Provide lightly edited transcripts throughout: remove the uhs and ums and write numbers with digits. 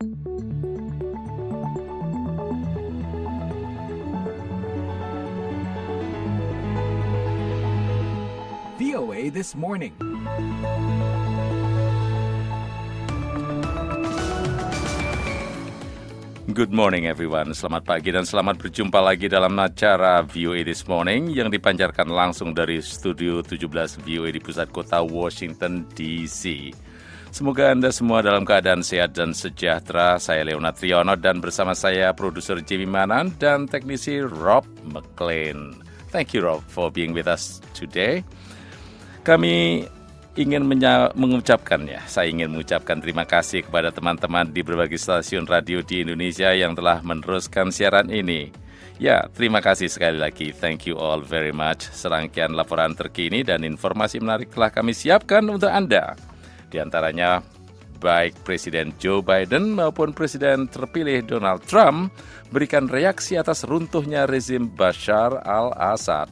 VOA This Morning. Good morning everyone, selamat pagi dan selamat berjumpa lagi dalam acara VOA This Morning yang dipancarkan langsung dari Studio 17 VOA di pusat kota Washington DC. Semoga Anda semua dalam keadaan sehat dan sejahtera. Saya Leonard Triono dan bersama saya produser Jimmy Manan dan teknisi Rob McLean. Thank you Rob for being with us today. Kami ingin saya ingin mengucapkan terima kasih kepada teman-teman di berbagai stasiun radio di Indonesia yang telah meneruskan siaran ini. Ya, terima kasih sekali lagi. Thank you all very much. Serangkaian laporan terkini dan informasi menarik telah kami siapkan untuk Anda. Di antaranya, baik Presiden Joe Biden maupun Presiden terpilih Donald Trump berikan reaksi atas runtuhnya rezim Bashar al-Assad.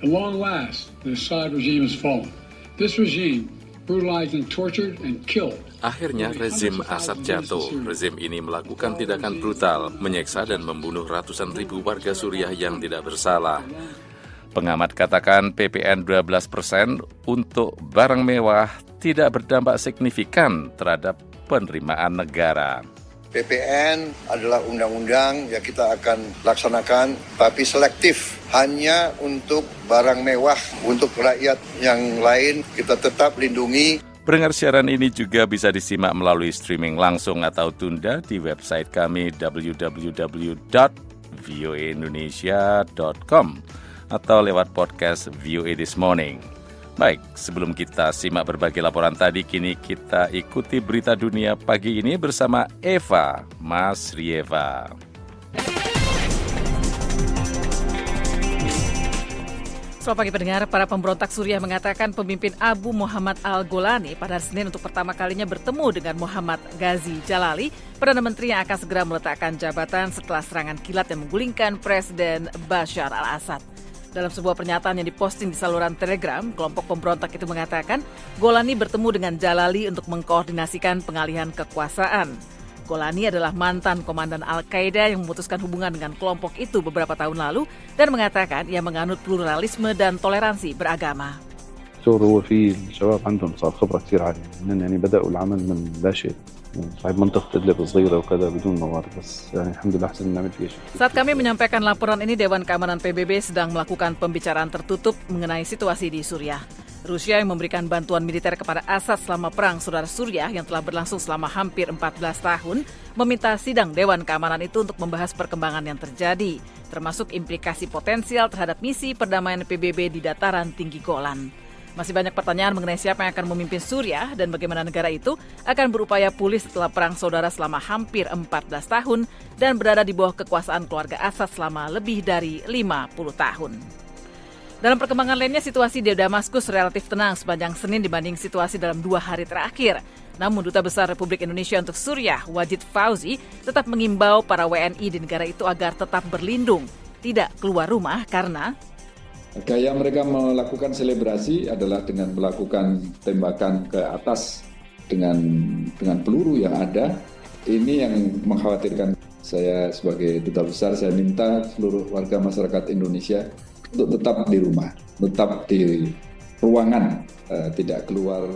At long last, the Assad regime has fallen. This regime brutalized and tortured and killed. Akhirnya rezim Assad jatuh. Rezim ini melakukan tindakan brutal, menyiksa dan membunuh ratusan ribu warga Suriah yang tidak bersalah. Pengamat katakan PPN 12% untuk barang mewah tidak berdampak signifikan terhadap penerimaan negara. PPN adalah undang-undang yang kita akan laksanakan, tapi selektif. Hanya untuk barang mewah, untuk rakyat yang lain kita tetap lindungi. Pendengar siaran ini juga bisa disimak melalui streaming langsung atau tunda di website kami www.voaindonesia.com atau lewat podcast VOA This Morning. Baik, sebelum kita simak berbagai laporan tadi, kini kita ikuti berita dunia pagi ini bersama Eva Masrieva. Selamat pagi pendengar, para pemberontak Suriah mengatakan pemimpin Abu Muhammad al-Golani pada hari Senin untuk pertama kalinya bertemu dengan Muhammad Ghazi Jalali, Perdana Menteri yang akan segera meletakkan jabatan setelah serangan kilat yang menggulingkan Presiden Bashar al-Assad. Dalam sebuah pernyataan yang diposting di saluran Telegram, kelompok pemberontak itu mengatakan Golani bertemu dengan Jalali untuk mengkoordinasikan pengalihan kekuasaan. Golani adalah mantan komandan Al-Qaeda yang memutuskan hubungan dengan kelompok itu beberapa tahun lalu dan mengatakan ia menganut pluralisme dan toleransi beragama. هو في الشباب عندهم صار خبرة كثير عالية يعني بدأوا العمل من لا شيء صاحب منطقة إدلب صغيرة وكذا بدون موارد بس يعني الحمد لله أحسن نعمل فيها شيء. Saat kami menyampaikan laporan ini, Dewan Keamanan PBB sedang melakukan pembicaraan tertutup mengenai situasi di Suriah. Rusia yang memberikan bantuan militer kepada Assad selama perang saudara Suriah yang telah berlangsung selama hampir 14 tahun meminta sidang Dewan Keamanan itu untuk membahas perkembangan yang terjadi, termasuk implikasi potensial terhadap misi perdamaian PBB di dataran tinggi Golan. Masih banyak pertanyaan mengenai siapa yang akan memimpin Suriah dan bagaimana negara itu akan berupaya pulih setelah perang saudara selama hampir 14 tahun dan berada di bawah kekuasaan keluarga Assad selama lebih dari 50 tahun. Dalam perkembangan lainnya, situasi di Damaskus relatif tenang sepanjang Senin dibanding situasi dalam 2 hari terakhir. Namun Duta Besar Republik Indonesia untuk Suriah, Wajid Fauzi, tetap mengimbau para WNI di negara itu agar tetap berlindung, tidak keluar rumah karena gaya mereka melakukan selebrasi adalah dengan melakukan tembakan ke atas dengan peluru yang ada. Ini yang mengkhawatirkan. Saya sebagai Duta Besar, saya minta seluruh warga masyarakat Indonesia untuk tetap di rumah, tetap di ruangan, tidak keluar.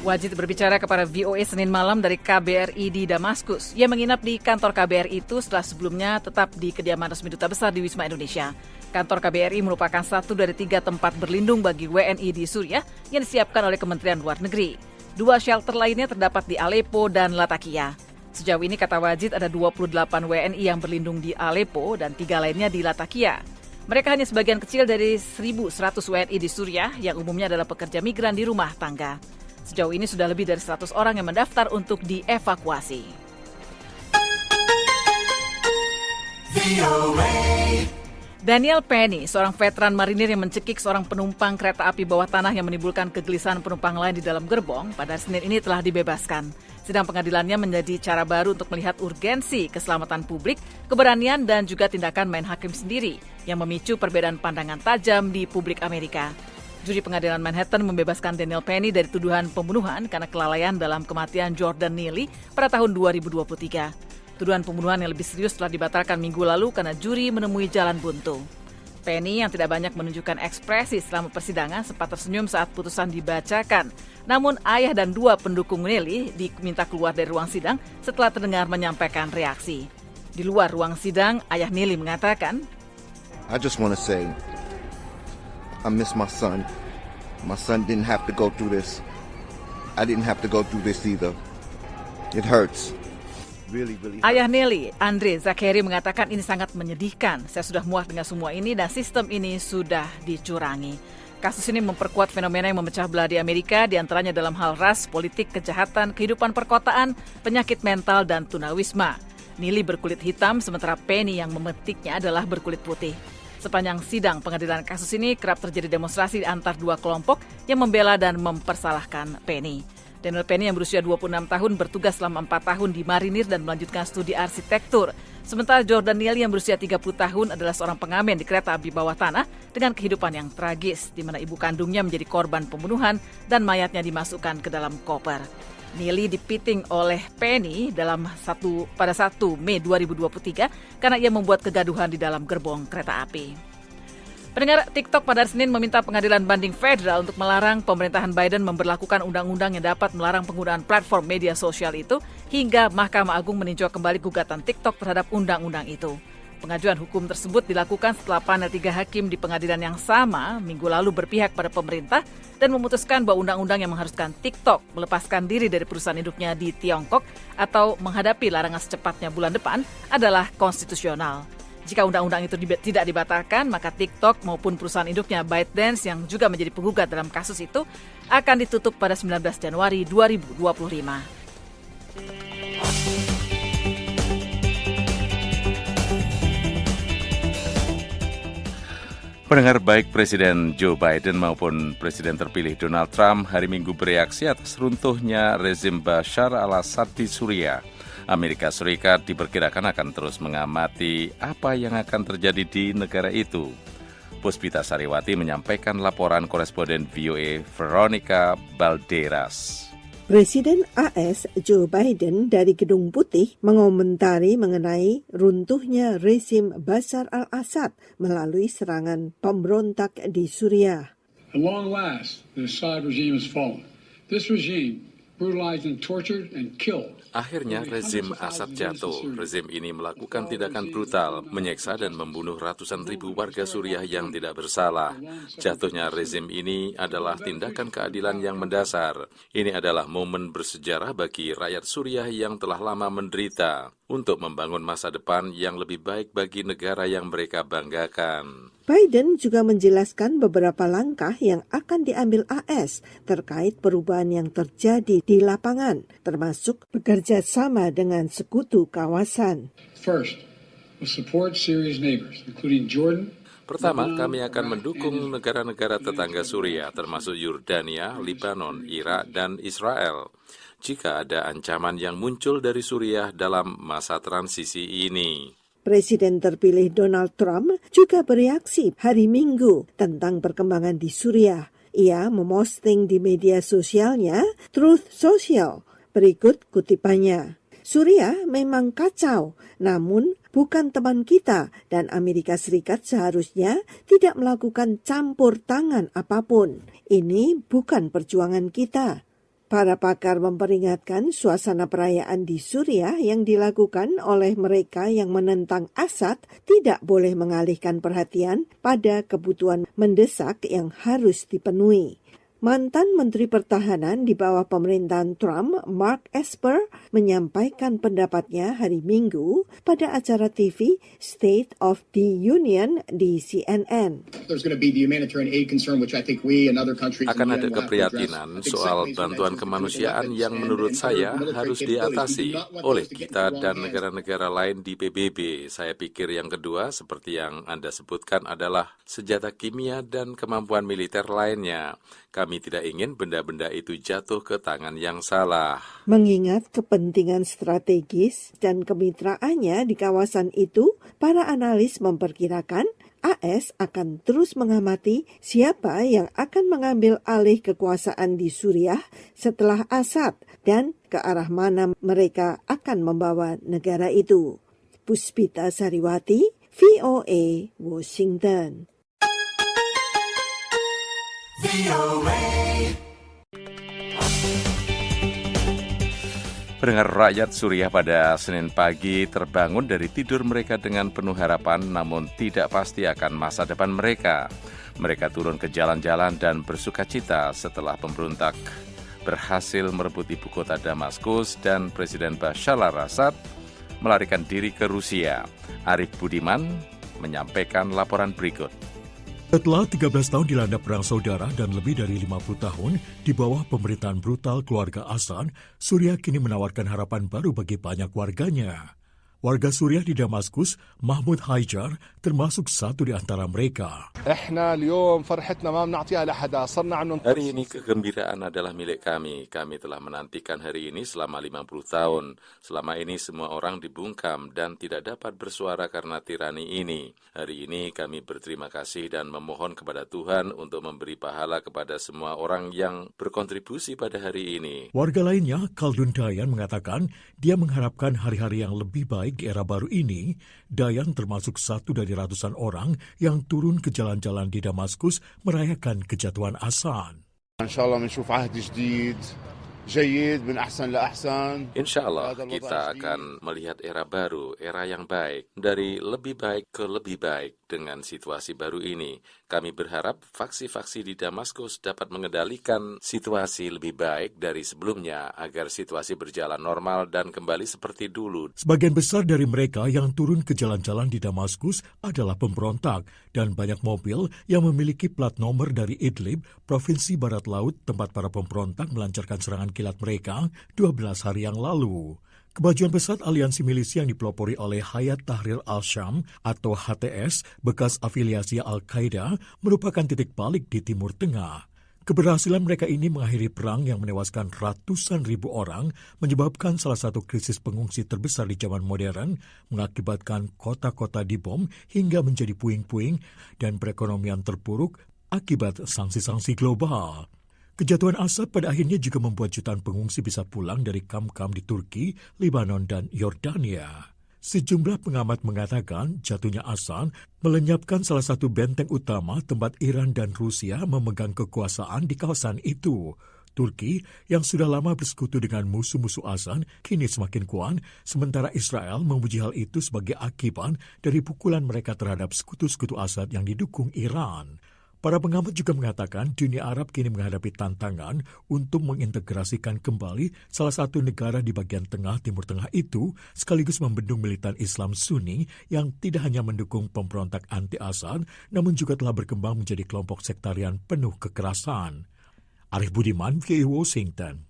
Wajid berbicara kepada VOA Senin malam dari KBRI di Damaskus. Ia menginap di kantor KBRI itu setelah sebelumnya tetap di kediaman resmi Duta Besar di Wisma Indonesia. Kantor KBRI merupakan satu dari 3 tempat berlindung bagi WNI di Suriah yang disiapkan oleh Kementerian Luar Negeri. 2 shelter lainnya terdapat di Aleppo dan Latakia. Sejauh ini, kata Wajid, ada 28 WNI yang berlindung di Aleppo dan 3 lainnya di Latakia. Mereka hanya sebagian kecil dari 1.100 WNI di Suriah yang umumnya adalah pekerja migran di rumah tangga. Sejauh ini sudah lebih dari 100 orang yang mendaftar untuk dievakuasi. Daniel Penny, seorang veteran marinir yang mencekik seorang penumpang kereta api bawah tanah yang menimbulkan kegelisahan penumpang lain di dalam gerbong, pada Senin ini telah dibebaskan. Sidang pengadilannya menjadi cara baru untuk melihat urgensi keselamatan publik, keberanian dan juga tindakan main hakim sendiri yang memicu perbedaan pandangan tajam di publik Amerika. Juri pengadilan Manhattan membebaskan Daniel Penny dari tuduhan pembunuhan karena kelalaian dalam kematian Jordan Neely pada tahun 2023. Tuduhan pembunuhan yang lebih serius telah dibatalkan minggu lalu karena juri menemui jalan buntu. Penny yang tidak banyak menunjukkan ekspresi selama persidangan sempat tersenyum saat putusan dibacakan. Namun ayah dan 2 pendukung Neely diminta keluar dari ruang sidang setelah terdengar menyampaikan reaksi. Di luar ruang sidang, ayah Neely mengatakan, I just want to say, I miss my son. My son didn't have to go through this. I didn't have to go through this either. It hurts. Really, really hurts. Ayah Neely, Andre Zakeri mengatakan ini sangat menyedihkan. Saya sudah muak dengan semua ini dan sistem ini sudah dicurangi. Kasus ini memperkuat fenomena yang memecah belah di Amerika, diantaranya dalam hal ras, politik, kejahatan, kehidupan perkotaan, penyakit mental, dan tunawisma. Neely berkulit hitam, sementara Penny yang memetiknya adalah berkulit putih. Sepanjang sidang pengadilan kasus ini kerap terjadi demonstrasi antar 2 kelompok yang membela dan mempersalahkan Penny. Daniel Penny yang berusia 26 tahun bertugas selama 4 tahun di marinir dan melanjutkan studi arsitektur. Sementara Jordan Neely yang berusia 30 tahun adalah seorang pengamen di kereta api bawah tanah dengan kehidupan yang tragis, di mana ibu kandungnya menjadi korban pembunuhan dan mayatnya dimasukkan ke dalam koper. Neely dipiting oleh Penny pada 1 Mei 2023 karena ia membuat kegaduhan di dalam gerbong kereta api. Pendengar, TikTok pada Senin meminta pengadilan banding federal untuk melarang pemerintahan Biden memberlakukan undang-undang yang dapat melarang penggunaan platform media sosial itu hingga Mahkamah Agung meninjau kembali gugatan TikTok terhadap undang-undang itu. Pengajuan hukum tersebut dilakukan setelah panel 3 hakim di pengadilan yang sama minggu lalu berpihak pada pemerintah dan memutuskan bahwa undang-undang yang mengharuskan TikTok melepaskan diri dari perusahaan induknya di Tiongkok atau menghadapi larangan secepatnya bulan depan adalah konstitusional. Jika undang-undang itu tidak dibatalkan, maka TikTok maupun perusahaan induknya ByteDance yang juga menjadi penggugat dalam kasus itu akan ditutup pada 19 Januari 2025. Pendengar, baik Presiden Joe Biden maupun Presiden terpilih Donald Trump hari Minggu bereaksi atas runtuhnya rezim Bashar al-Assad di Suriah. Amerika Serikat diperkirakan akan terus mengamati apa yang akan terjadi di negara itu. Puspita Sariwati menyampaikan laporan koresponden VOA Veronica Balderas. Presiden AS Joe Biden dari Gedung Putih mengomentari mengenai runtuhnya rezim Bashar al-Assad melalui serangan pemberontak di Suriah. At long last, the Assad regime has fallen. This regime brutalized and tortured and killed. Akhirnya rezim Assad jatuh. Rezim ini melakukan tindakan brutal, menyiksa dan membunuh ratusan ribu warga Suriah yang tidak bersalah. Jatuhnya rezim ini adalah tindakan keadilan yang mendasar. Ini adalah momen bersejarah bagi rakyat Suriah yang telah lama menderita untuk membangun masa depan yang lebih baik bagi negara yang mereka banggakan. Biden juga menjelaskan beberapa langkah yang akan diambil AS terkait perubahan yang terjadi di lapangan, termasuk bekerja sama dengan sekutu kawasan. First, we'll support Syria's neighbors, including Jordan. Pertama, kami akan mendukung negara-negara tetangga Suriah, termasuk Yordania, Libanon, Irak, dan Israel. Jika ada ancaman yang muncul dari Suriah dalam masa transisi ini. Presiden terpilih Donald Trump juga bereaksi hari Minggu tentang perkembangan di Suriah. Ia memosting di media sosialnya Truth Social. Berikut kutipannya. Suriah memang kacau, namun bukan teman kita dan Amerika Serikat seharusnya tidak melakukan campur tangan apapun. Ini bukan perjuangan kita. Para pakar memperingatkan suasana perayaan di Suriah yang dilakukan oleh mereka yang menentang Assad tidak boleh mengalihkan perhatian pada kebutuhan mendesak yang harus dipenuhi. Mantan Menteri Pertahanan di bawah pemerintahan Trump, Mark Esper, menyampaikan pendapatnya hari Minggu pada acara TV State of the Union di CNN. Akan ada keprihatinan soal bantuan kemanusiaan yang menurut saya harus diatasi oleh kita dan negara-negara lain di PBB. Saya pikir yang kedua, seperti yang Anda sebutkan, adalah senjata kimia dan kemampuan militer lainnya. Kami tidak ingin benda-benda itu jatuh ke tangan yang salah. Mengingat kepentingan strategis dan kemitraannya di kawasan itu, para analis memperkirakan AS akan terus mengamati siapa yang akan mengambil alih kekuasaan di Suriah setelah Assad dan ke arah mana mereka akan membawa negara itu. Puspita Sariwati, VOA, Washington. Pendengar, rakyat Suriah pada Senin pagi terbangun dari tidur mereka dengan penuh harapan, namun tidak pasti akan masa depan mereka. Mereka turun ke jalan-jalan dan bersukacita setelah pemberontak berhasil merebut ibu kota Damaskus dan Presiden Bashar al-Assad melarikan diri ke Rusia. Arif Budiman menyampaikan laporan berikut. Setelah 13 tahun dilanda perang saudara dan lebih dari 50 tahun di bawah pemerintahan brutal keluarga Assad, Suriah kini menawarkan harapan baru bagi banyak warganya. Warga Suriah di Damaskus, Mahmud Haijar, termasuk satu di antara mereka. Hari ini kegembiraan adalah milik kami. Kami telah menantikan hari ini selama 50 tahun. Selama ini semua orang dibungkam dan tidak dapat bersuara karena tirani ini. Hari ini kami berterima kasih dan memohon kepada Tuhan untuk memberi pahala kepada semua orang yang berkontribusi pada hari ini. Warga lainnya, Khaldun Dayan, mengatakan dia mengharapkan hari-hari yang lebih baik di era baru ini. Dayan termasuk satu dari ratusan orang yang turun ke jalan-jalan di Damaskus merayakan kejatuhan Assad. Insya Allah kita akan melihat era baru, era yang baik, dari lebih baik ke lebih baik dengan situasi baru ini. Kami berharap faksi-faksi di Damaskus dapat mengendalikan situasi lebih baik dari sebelumnya agar situasi berjalan normal dan kembali seperti dulu. Sebagian besar dari mereka yang turun ke jalan-jalan di Damaskus adalah pemberontak dan banyak mobil yang memiliki plat nomor dari Idlib, Provinsi Barat Laut, tempat para pemberontak melancarkan serangan kilat mereka 12 hari yang lalu. Kemajuan pesat aliansi milisi yang dipelopori oleh Hayat Tahrir al-Syam atau HTS, bekas afiliasi Al-Qaeda, merupakan titik balik di Timur Tengah. Keberhasilan mereka ini mengakhiri perang yang menewaskan ratusan ribu orang, menyebabkan salah satu krisis pengungsi terbesar di zaman modern, mengakibatkan kota-kota dibom hingga menjadi puing-puing, dan perekonomian terpuruk akibat sanksi-sanksi global. Kejatuhan Assad pada akhirnya juga membuat jutaan pengungsi bisa pulang dari kamp-kamp di Turki, Lebanon, dan Yordania. Sejumlah pengamat mengatakan jatuhnya Assad melenyapkan salah satu benteng utama tempat Iran dan Rusia memegang kekuasaan di kawasan itu. Turki, yang sudah lama bersekutu dengan musuh-musuh Assad, kini semakin kuat, sementara Israel memuji hal itu sebagai akibat dari pukulan mereka terhadap sekutu-sekutu Assad yang didukung Iran. Para pengamat juga mengatakan dunia Arab kini menghadapi tantangan untuk mengintegrasikan kembali salah satu negara di bagian tengah Timur Tengah itu, sekaligus membendung militan Islam Sunni yang tidak hanya mendukung pemberontak anti-Assad, namun juga telah berkembang menjadi kelompok sektarian penuh kekerasan. Arif Budiman, VOA Washington.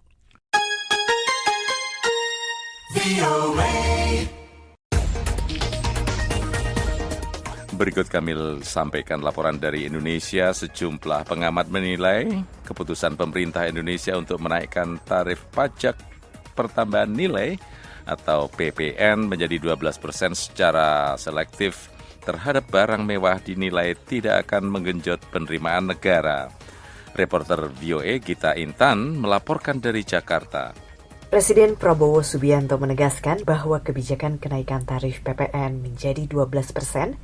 Berikut kami sampaikan laporan dari Indonesia. Sejumlah pengamat menilai keputusan pemerintah Indonesia untuk menaikkan tarif pajak pertambahan nilai atau PPN menjadi 12% secara selektif terhadap barang mewah dinilai tidak akan menggenjot penerimaan negara. Reporter VOA Gita Intan melaporkan dari Jakarta. Presiden Prabowo Subianto menegaskan bahwa kebijakan kenaikan tarif PPN menjadi 12%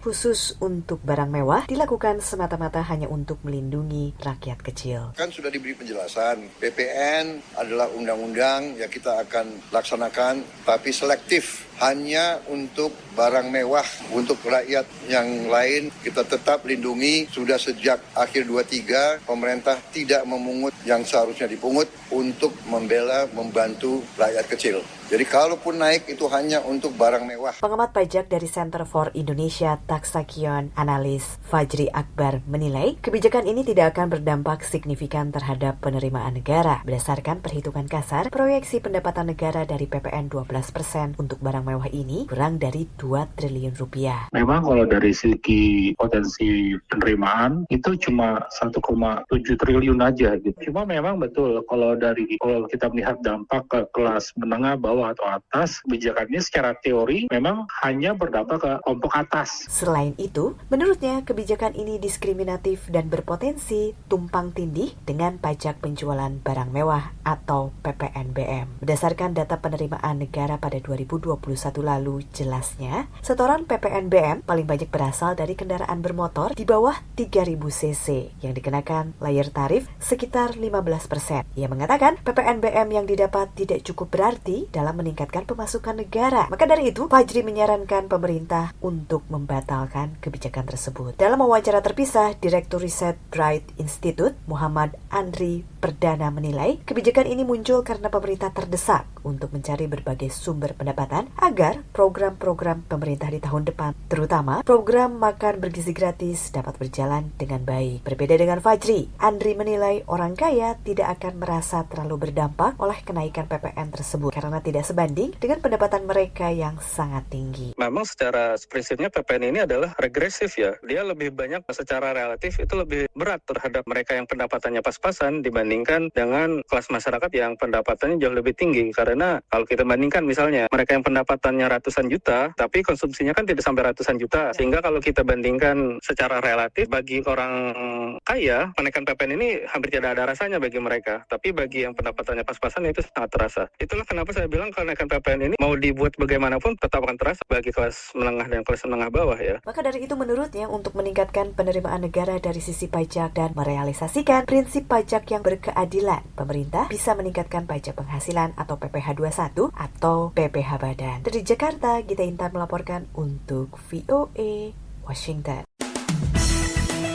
khusus untuk barang mewah dilakukan semata-mata hanya untuk melindungi rakyat kecil. Kan sudah diberi penjelasan, PPN adalah undang-undang yang kita akan laksanakan, tapi selektif. Hanya untuk barang mewah, untuk rakyat yang lain kita tetap lindungi. Sudah sejak akhir 23, pemerintah tidak memungut yang seharusnya dipungut untuk membela, membantu rakyat kecil. Jadi kalaupun naik itu hanya untuk barang mewah. Pengamat pajak dari Center for Indonesia Taxation Analis Fajri Akbar menilai kebijakan ini tidak akan berdampak signifikan terhadap penerimaan negara. Berdasarkan perhitungan kasar, proyeksi pendapatan negara dari PPN 12% untuk barang mewah ini kurang dari 2 triliun rupiah. Memang kalau dari segi potensi penerimaan itu cuma 1,7 triliun aja gitu. Cuma memang betul kalau kita melihat dampak ke kelas menengah bawah bawah atau atas, kebijakan ini secara teori memang hanya berdampak ke kelompok atas. Selain itu, menurutnya kebijakan ini diskriminatif dan berpotensi tumpang tindih dengan pajak penjualan barang mewah atau PPNBM. Berdasarkan data penerimaan negara pada 2021 lalu, jelasnya setoran PPNBM paling banyak berasal dari kendaraan bermotor di bawah 3.000 cc yang dikenakan layer tarif sekitar 15%. Ia mengatakan PPNBM yang didapat tidak cukup berarti dalam meningkatkan pemasukan negara. Maka dari itu, Fajri menyarankan pemerintah untuk membatalkan kebijakan tersebut. Dalam wawancara terpisah, Direktur Riset Bright Institute, Muhammad Andri Perdana menilai, kebijakan ini muncul karena pemerintah terdesak untuk mencari berbagai sumber pendapatan agar program-program pemerintah di tahun depan, terutama program makan bergizi gratis, dapat berjalan dengan baik. Berbeda dengan Fajri, Andri menilai orang kaya tidak akan merasa terlalu berdampak oleh kenaikan PPN tersebut karena tidak sebanding dengan pendapatan mereka yang sangat tinggi. Memang secara prinsipnya PPN ini adalah regresif ya. Dia lebih banyak secara relatif itu lebih berat terhadap mereka yang pendapatannya pas-pasan dibandingkan dengan kelas masyarakat yang pendapatannya jauh lebih tinggi. Karena kalau kita bandingkan misalnya mereka yang pendapatannya ratusan juta tapi konsumsinya kan tidak sampai ratusan juta. Sehingga kalau kita bandingkan secara relatif bagi orang kaya, kenaikan PPN ini hampir tidak ada rasanya bagi mereka. Tapi bagi yang pendapatannya pas-pasan itu sangat terasa. Itulah kenapa saya bilang kenaikan PPN ini mau dibuat bagaimanapun tetap akan terasa bagi kelas menengah dan kelas menengah bawah ya. Maka dari itu menurutnya untuk meningkatkan penerimaan negara dari sisi pajak dan merealisasikan prinsip pajak yang berkeadilan, pemerintah bisa meningkatkan pajak penghasilan atau PPh 21 atau PPh badan. Dari Jakarta, Gita Intan melaporkan untuk VOA Washington.